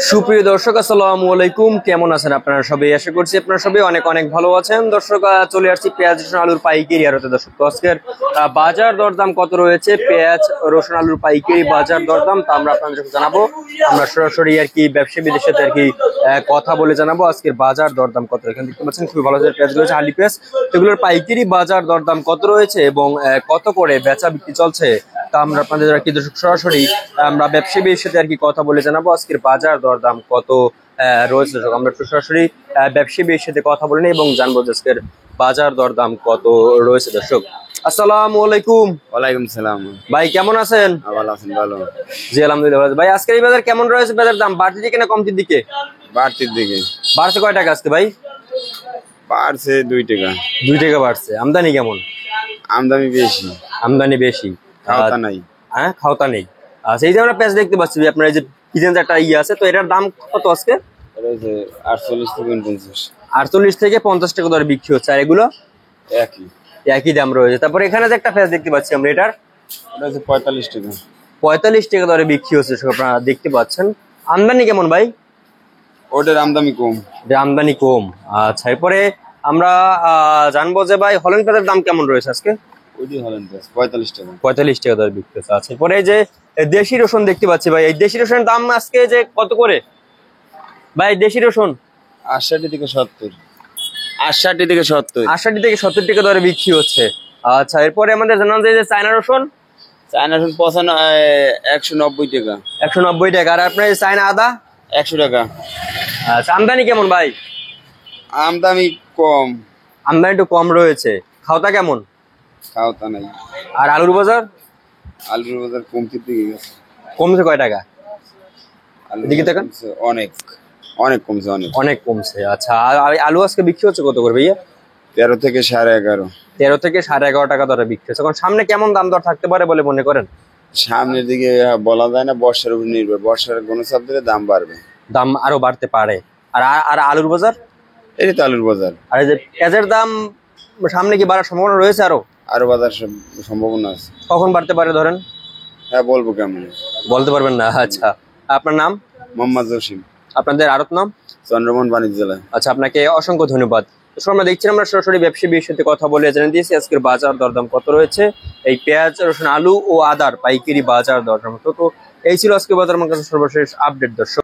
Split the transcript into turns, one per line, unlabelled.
সুপ্রিয় দর্শক, আসসালামু আলাইকুম। কেমন আছেন আপনারা সবাই? আশা করছি আপনারা সবাই অনেক অনেক ভালো আছেন। দর্শক, চলে আসছি পেঁয়াজ রসুন আলুর পাইকারি আড়তে। দর্শক, তো আজকের বাজার দরদাম কত রয়েছে, পেঁয়াজ রসুন আলুর পাইকারি বাজার দরদাম তা আমরা আপনাদের জানাবো। আমরা সরাসরি আর কি ব্যবসায়ীদের সাথে আর কি কথা বলে জানাবো আজকের বাজার দরদাম কত। এখানে দেখতে পাচ্ছেন খুবই ভালো পেঁয়াজ রয়েছে, হালি পেঁয়াজ, এগুলোর পাইকারি বাজার দরদাম কত রয়েছে এবং কত করে বেচা বিক্রি চলছে তা আমরা আপনাদের আর কি দর্শক সরাসরি আমরা ব্যবসায়ীদের সাথে আর কি কথা বলে জানাবো আজকের বাজার দরদাম কত রয়েছে। দর্শক, আমরা সরাসরি ব্যবসায়ীদের সাথে কথা বলে নিই এবং জানবো আজকের বাজার দরদাম কত রয়েছে। দর্শক, আসসালামু আলাইকুম।
ওয়ালাইকুম সালাম।
ভাই কেমন আছেন?
ভালো আছেন? ভালো।
জি আলহামদুলিল্লাহ। ভাই আজকের এই বাজার কেমন রয়েছে? বাজার দাম বাড়তির দিকে না কমতির দিকে?
বাড়তির দিকে।
বাড়ছে কয় টাকা আজকে ভাই?
বাড়ছে 2 টাকা।
2 টাকা বাড়ছে। আমদানি কেমন?
আমদানি বেশি।
আমদানি বেশি,
খাওয়া নাই।
হ্যাঁ, খাওয়া নেই। আচ্ছা, এই যে আমরা পেঁয়াজ দেখতে পাচ্ছি আপনার এই যে কিচেন একটা আছে, তো এটার দাম কত আজকে?
এটা হচ্ছে 48 থেকে 49।
48 থেকে 50 টাকা দরে বিক্রি হচ্ছে। আর এগুলো
একই
একই দাম রয়েছে। তারপরে এখানে যে একটা পেঁয়াজ দেখতে পাচ্ছি আমরা, এটার
এটা হচ্ছে 45 টাকা।
45 টাকা দরে বিক্রি হচ্ছে। আপনারা দেখতে পাচ্ছেন। আমদানি কেমন ভাই?
ওটার আমদানি কম।
আমদানি কম। আচ্ছা, এরপরে আমরা জানবো যে ভাই হলুদ পেঁয়াজের দাম কেমন রয়েছে আজকে?
ওইটি হলেন 45 টাকা।
45 টাকা দরে বিক্রি হচ্ছে। আচ্ছা, এরপরে যে দেশি রসুন দেখতে পাচ্ছি ভাই, এই দেশি রসুনের দাম আজকে যে কত করে ভাই? দেশি রসুন
60 থেকে 70। 60 থেকে 70।
60 থেকে 70 টাকা দরে বিক্রি হচ্ছে। আচ্ছা, এরপরে আমাদের জানান যে চায়না রসুন।
চায়না রসুন 190 টাকা।
190 টাকা। আর আপনার চায়না আদা
100 টাকা।
আচ্ছা, আমদানি কেমন ভাই?
আমদানি কম।
আমদানি একটু কম রয়েছে। খাওয়া কেমন?
খাওয়া নাই।
আর আলুর বাজার?
আলুর বাজার কমতির দিকে গেছে।
কমছে কয় টাকা? এদিকে তাকান।
অনেক অনেক কমছে।
অনেক কমছে। আচ্ছা, আলু আজকে বিক্রি হচ্ছে কত করে ভাইয়া?
13 থেকে 11.5।
13 থেকে 11.5 টাকা দরে বিক্রি হচ্ছে। এখন সামনে কেমন দাম দর থাকতে পারে বলে মনে করেন?
সামনের দিকে বলা যায় না, বর্ষার উপর নির্ভর। বর্ষার ঘূর্ণিঝড় দিলে দাম বাড়বে।
দাম আরো বাড়তে পারে। আর আর আলুর বাজার?
এই তো আলুর বাজার।
আর এই যে পেঁয়াজের দাম সামনে কি বাড়ার সম্ভাবনা রয়েছে?
আরো বাজার সম্ভাবনা আছে।
কখন বাড়তে পারে ধরেন?
হ্যাঁ, বলবো কেমন,
বলতে পারবেন না। আচ্ছা, আপনার নাম?
মোহাম্মদ জসিম।
আপনাদের আড়ত নাম?
চন্দ্রমোহন বাণিজ্য জেলা।
আচ্ছা, আপনাকে অসংখ্য ধন্যবাদ। আমরা দেখছি আমরা সরাসরি ব্যবসায়ীর সাথে কথা বলে জেনে দিয়েছি আজকের বাজার দরদাম কত রয়েছে এই পেঁয়াজ রসুন আলু ও আদার পাইকারি বাজার দরদাম। তো এই ছিল আজকে বাজার আমার কাছে সর্বশেষ আপডেট। দর্শক।